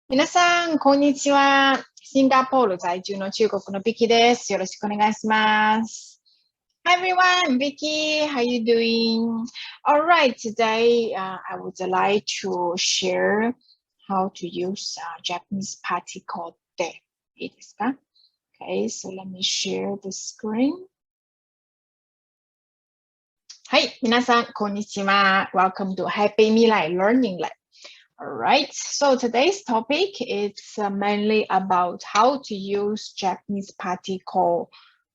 皆さん、こんにちは。シンガポール在住の中国のビキです。よろしくお願いします。Hi everyone, Vicky, how you doing? All right, today I would like to share how to use Japanese particle de. いいですか? Okay, so let me share the screen. はい、皆さん、こんにちは。Welcome to Happy Milai Learning Lab. All right, so today's topic is mainly about how to use Japanese particle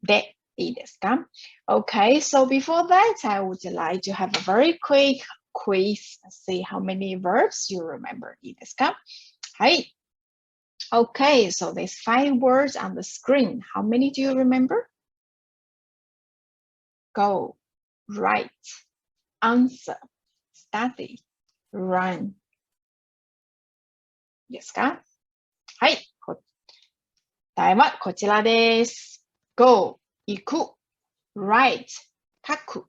de. いいですか? Okay, so before that, I would like to have a very quick quiz. See how many verbs you remember. いいですか? はい。Okay, so there's 5 words on the screen. How many do you remember? Go, write, answer, study, run. いいですか? はい。答えはこちらです。Go、行く。Write、書く。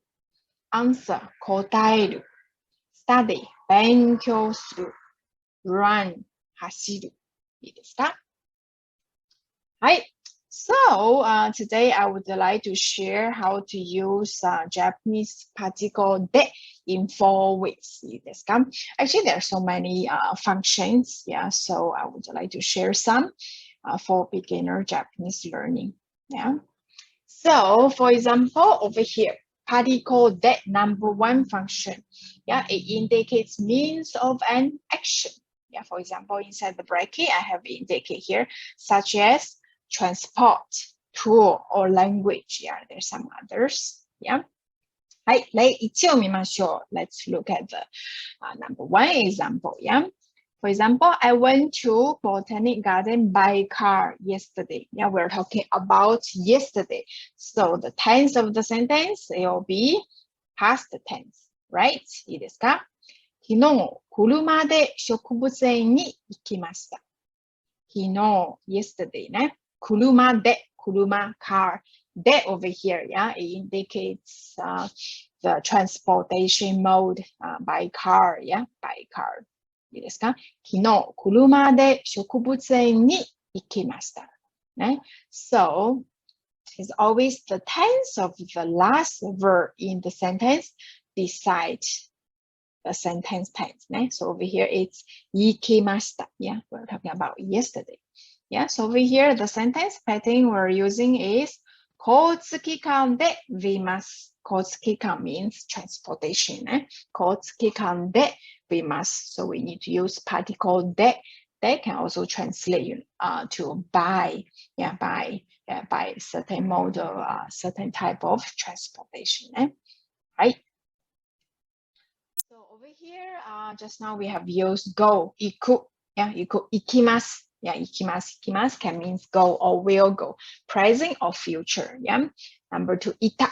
Answer、答える。Study、勉強する。Run、走る。いいですか? はい。So, today I would like to share how to use Japanese particle de in 4 ways. いいですか? Actually, there are so many functions. Yeah, so I would like to share some for beginner Japanese learning. Yeah. So, for example, over here, particle de number 1 function. Yeah, it indicates means of an action. Yeah, for example, inside the bracket, I have indicate here, such as transport, tool, or language. Yeah, there's some others. Yeah. はい、例1を見ましょう。Let's look at the number 1 example. Yeah. For example, I went to Botanic Garden by car yesterday. Yeah, we're talking about yesterday. So the tense of the sentence, it will be past tense, right? いいですか? 昨日、車で植物園に行きました。昨日、yesterday ね。車で、車、car. De over here, yeah, it indicates the transportation mode by car, yeah, by car. いいですか? 昨日、車で植物園に行きました。ね? So, it's always the tense of the last verb in the sentence decide the sentence tense. ね? So over here, it's 行きました。Yeah, we're talking about yesterday. Yeah, so over here, the sentence pattern we're using is 交通機関で見ます。交通機関 means transportation. ね? 交通機関で見ます。So we need to use particle de. They can also translate to by. Yeah, by certain mode or certain type of transportation. ね? Right. So over here, just now we have used go, 行く. Yeah, 行く、行きます。Yeah, 行きます、行きます can means go or will go, present or future. Yeah. Number 2, いた、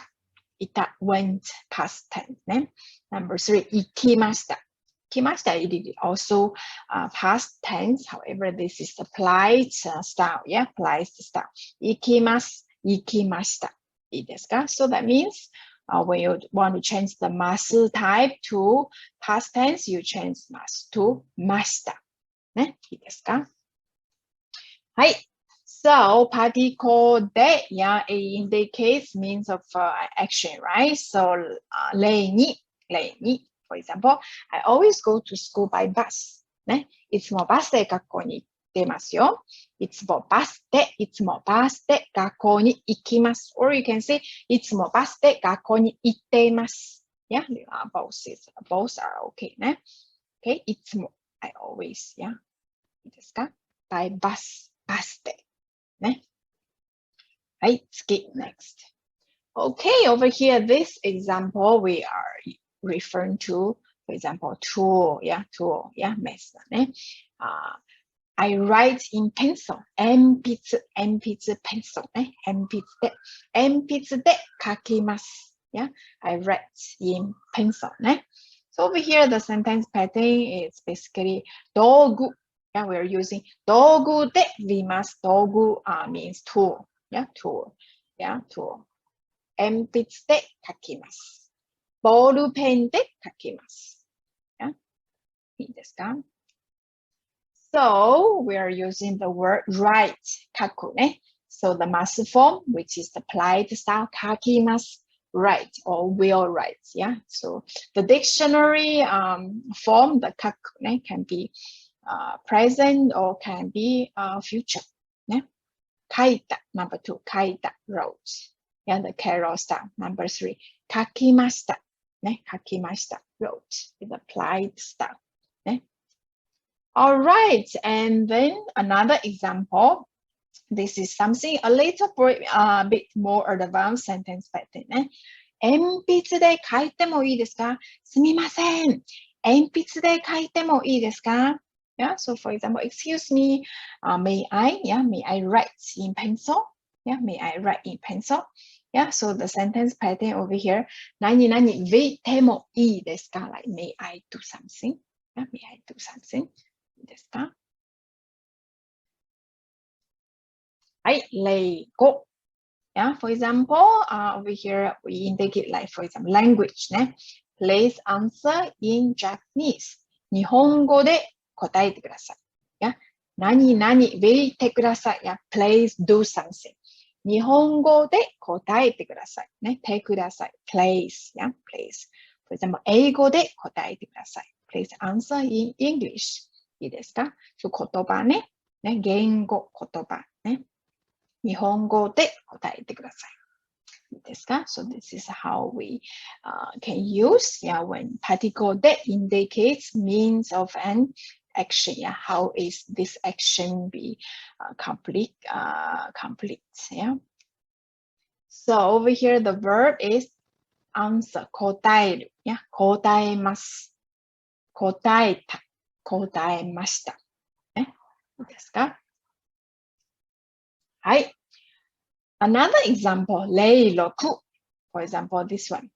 いた went past tense. ね. Number 3, 行きました。行きました it is also past tense. However, this is applied style. Yeah, applied style. 行きます、行きました。いいですか? So that means when you want to change the ます type to past tense, you change ます to ました。ね、いいですか? はい。So, particle de, yeah, it indicates means of action, right? So, 例に、for example, I always go to school by bus. ね、いつもバスで学校に行ってますよ。いつもバスで学校に行きます。Or you can say, いつもバスで学校に行っています。Yeah, both are okay ね。Okay, いつも、I always, yeah. いいですか? By bus, バスで。ね。はい、次、next. Okay, over here, this example, we are referring to, for example, tool, yeah, mess だね。I write in pencil, 鉛筆、pencil ね、鉛筆で書きます。Yeah, I write in pencil ね。So over here, the sentence pattern is basically 道具。Yeah, we are using 道具で見ます。道具means tool. Yeah, tool. Yeah, tool. 鉛筆で書きます。ボールペンで書きます。Yeah? いいですか? So we are using the word write, kaku, ne? So the masu form, which is the applied style, kakimasu, write or will write. Yeah. So the dictionary form, the kaku, ne, can be present or can be future. Ne? Kaita, number 2, kaita, wrote. Yeah, the Carol style. Number 3, kakimashita, ne? Kakimashita, wrote, is applied style. Ne? All right, and then another example. This is something a little bit more advanced sentence pattern. ね。鉛筆で書いてもいいですか？すみません。鉛筆で書いてもいいですか？ Yeah, so for example, excuse me, may I? Yeah, may I write in pencil? Yeah, may I write in pencil? Yeah, so the sentence pattern over here, 何々でいてもいいですか? Like, may I do something? Yeah, may I do something? いいですか? はい、例5。Yeah, for example, over here we indicate like, for example, language ね。Please answer in Japanese. 日本語で答えてください。Yeah, 何々でてください。Yeah, please do something. 日本語で答えてください。ね、てください。Please, yeah, please. For example, 英語で答えてください。Please answer in English. いいですか？言葉ね。ね、言語、言葉ね。日本語で答えてください。いいですか? So this is how we can use, yeah, when particle that indicates means of an action. Yeah, how is this action be complete? Yeah. So over here the verb is answer, 答える. Yeah, 答えます。答えた。答えました。ね、いいですか? はい。Another example, 例6. For example, this one.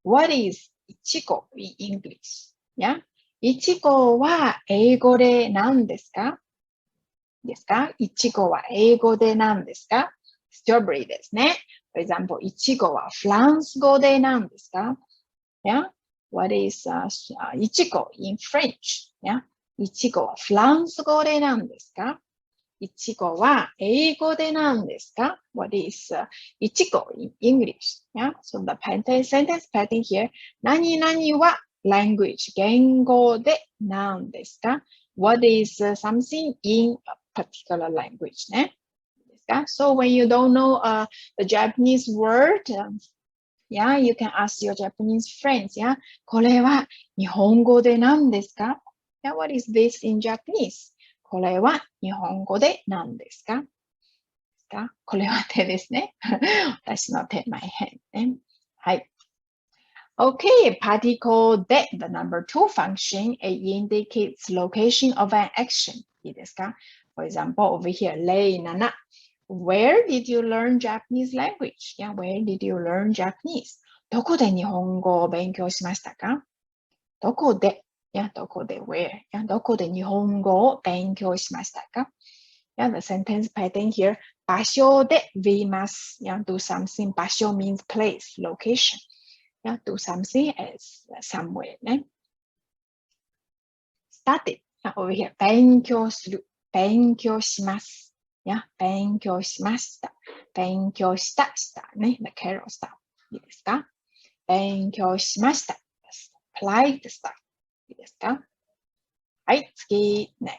What is いちご in English? Yeah? いちごは英語で何ですか？ですか？いちごは英語で何ですか？ Strawberry ですね。For example, いちごはフランス語で何ですか？ Yeah? What is いちご in French? Yeah? いちごはフランス語で何ですか？いちごは英語で何ですか？ What is いちご in English? Yeah? So the sentence pattern here, 何々は language, 言語で何ですか？ What is something in a particular language? ね。ですか？ So when you don't know the Japanese word, yeah, you can ask your Japanese friends, yeah? これは日本語で何ですか？ Yeah, what is this in Japanese? これは日本語で何ですか？これは手ですね。私の手、my hand ね。はい。Okay, particle that, the number 2 function, it indicates location of an action. いいですか? For example, over here, 例7. Where did you learn Japanese language? Yeah, where did you learn Japanese? どこで日本語を勉強しましたか？どこで Yeah, どこで where? Yeah, どこで日本語を勉強しましたか? Yeah, the sentence pattern here, 場所で we must, yeah, do something. 場所 means place, location. Yeah, do something as somewhere. ね. Study. Yeah, over here, 勉強する。勉強します。Yeah, 勉強しました。勉強した。したね。The Carol style. いいですか？勉強しました。Applied style. いいですか？はい、次、next.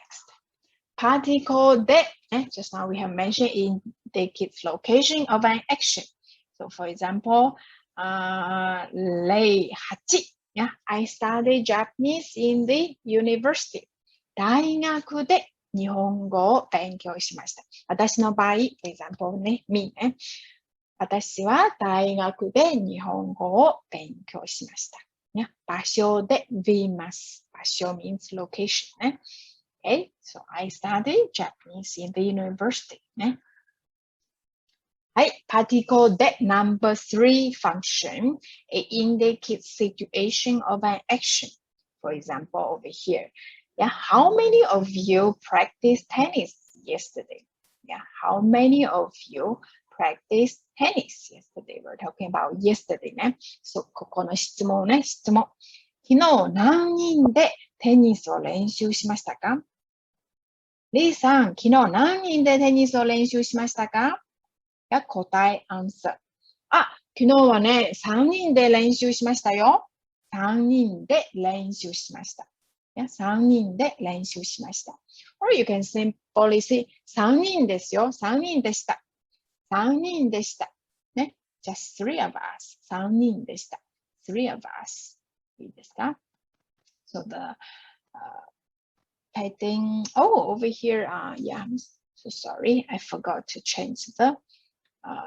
Particle that, just now we have mentioned indicates location of an action. So for example, 例8. Yeah, I studied Japanese in the university. 大学で日本語を勉強しました。私の場合、for example ね、me ね。私は大学で日本語を勉強しました。ね、場所で we must. 場所 means location ね。Okay, so I studied Japanese in the university. ね。はい、particle that number 3 function, it indicates situation of an action. For example, over here. Yeah, how many of you practiced tennis yesterday? Yeah, how many of you practiced tennis yesterday? We're talking about yesterday ね。そう、ここの質問ね、質問。昨日何人でテニスを練習しましたか？リーさん、昨日何人でテニスを練習しましたか？が答え、answer。昨日はね、3人で練習しましたよ。3人で練習しました。3人で練習しました。Or you can simply say 3人ですよ。3人でした。3人でした。ね。just three of us. 3人でした。three of us. いいですか？ So the typing, over here, yeah, I'm so sorry. I forgot to change the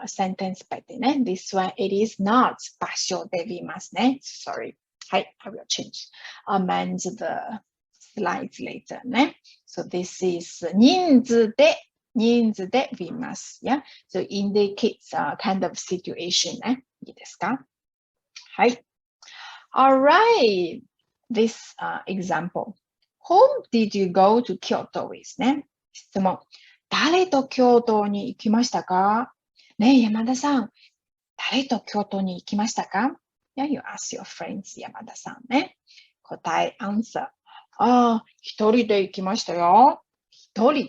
sentence pattern ね。This one, it is not 場所で見ますね。Sorry. はい、I will change. Amend the slides later ね。So this is 人数で見ます。Yeah? So indicates a kind of situation ね。いいですか？はい。Alright. This example. Whom did you go to Kyoto with? ね。質問。誰と京都に行きましたか？ねえ、山田さん。誰と京都に行きましたか？ Yeah, you ask your friends, 山田さんね。答え、answer. 一人で行きましたよ。一人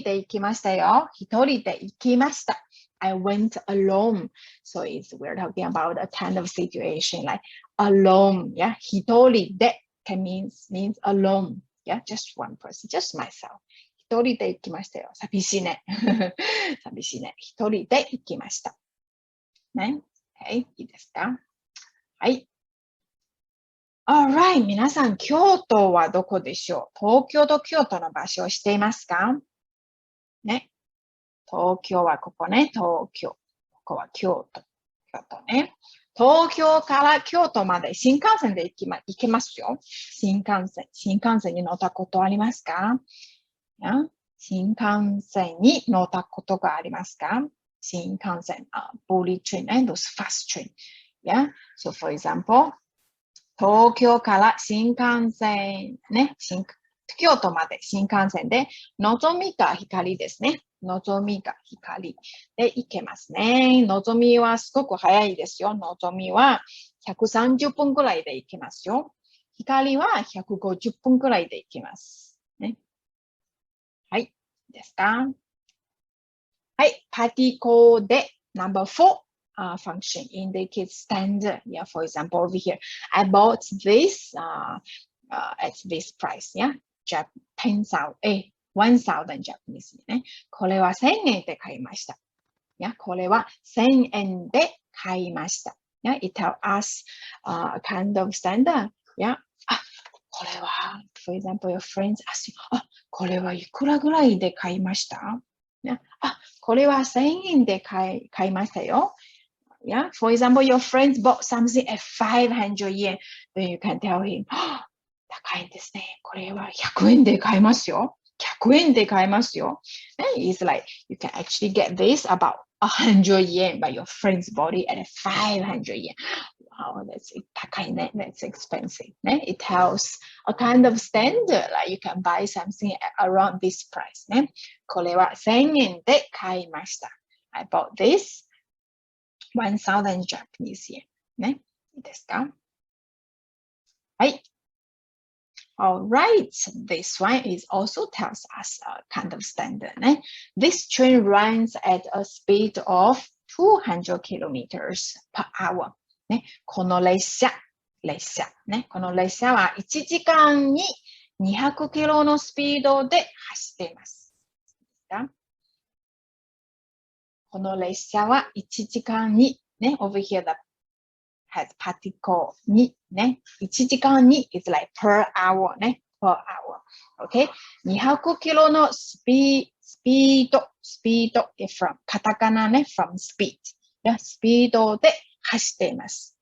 で行きましたよ。一人で行きました。I went alone. So we're talking about a kind of situation like alone. Yeah, 一人で means alone. Yeah, just one person, just myself. 一人で行きましたよ。寂しいね。寂しいね。一人で行きました。ね。はい、いいですか？はい。Alright, 皆さん、京都はどこでしょう？東京と京都の場所を知っていますか？ね。東京はここね。東京。ここは京都。京都ね。東京から京都まで新幹線で行けますよ。新幹線に乗ったことありますか？新幹線に乗ったことがありますか？新幹線、bullet train and those fast train. Yeah. So for example, 東京から新幹線ね、京都まで新幹線で、のぞみか光ですね。のぞみか光で行けますね。のぞみはすごく早いですよ。のぞみは130分くらいで行けますよ。光は150分くらいで行けます。ね。はい。いいですか？はい。パティコーで No.4 function indicates standard. Yeah, for example, over here, I bought this at this price. Yeah, 1000 Japanese ね。これは1000円で買いました。Yeah, これは1000円で買いました。Yeah, it tells us a kind of standard. Yeah, これは、for example, your friends ask you, これはいくらぐらいで買いました？ね、これは1000円で買いましたよ。Yeah, for example, your friends bought something at 500 yen. Then you can tell him, 高いんですね。これは100円で買えますよ。100円で買えますよ。It's like you can actually get this about 100 yen, but your friend's bought it at 500 yen. Wow, that's 高いね。That's expensive. It tells a kind of standard, like you can buy something around this price. ね、これは1000円で買いました。I bought this 1000 Japanese yen. ね、いいですか？はい。Alright, this one is also tells us a kind of standard. This train runs at a speed of 200 kilometers per hour. この列車、この列車は1時間に200キロのスピードで走っています。この列車は1時間に、over here the has particle にね、1時間に is like per hour ね、per hour。Okay? 200キロのスピード from カタカナね、from speed。スピードで走っています。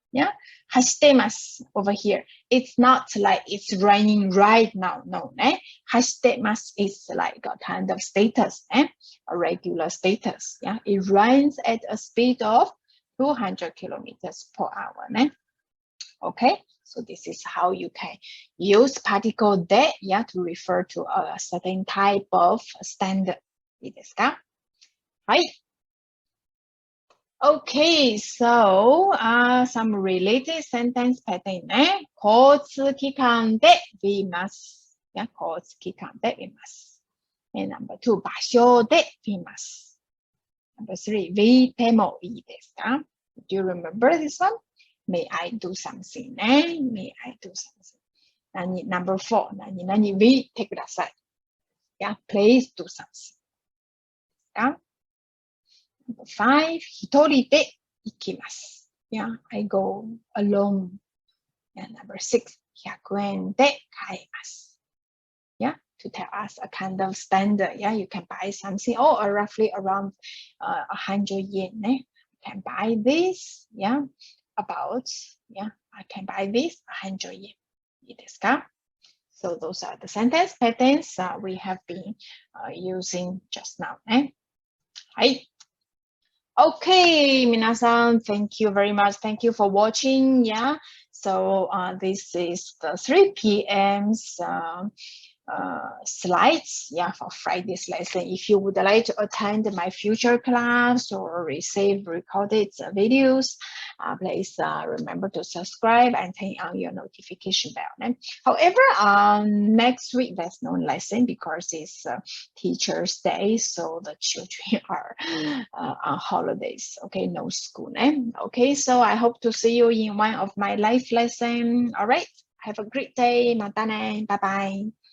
走っています。over here. It's not like it's raining right now. No ね。走っています。It's like a kind of status ね。A regular status. It runs at a speed of 200 kilometers per hour. Okay, so this is how you can use particle de, to refer to a certain type of standard. いいですか？はい。Okay, so some related sentence pattern ね。交通機関で見ます。交通機関で見ます。And number 2, 場所で見ます。Number 3, 見てもいいですか? Do you remember this one? May I do something? May I do something? Number 4, 何々見てください。Yeah, please do something. Yeah. Number 5, 一人で行きます。Yeah, I go alone. Yeah, number 6, 100円で買えます。Yeah, to tell us a kind of standard. Yeah, you can buy something, roughly around 100 yen. You can buy this. Yeah, I can buy this 100 yen. いいですか? So those are the sentence patterns we have been using just now. はい。Okay, 皆さん, thank you very much. Thank you for watching. Yeah. So this is the 3 p.m.'s slides, for Friday's lesson. If you would like to attend my future class or receive recorded videos, please remember to subscribe and turn on your notification bell. However, next week there's no lesson because it's Teachers' Day, so the children are on holidays. Okay, no school. Okay, so I hope to see you in one of my live lesson. All right, have a great day. またね. Bye bye.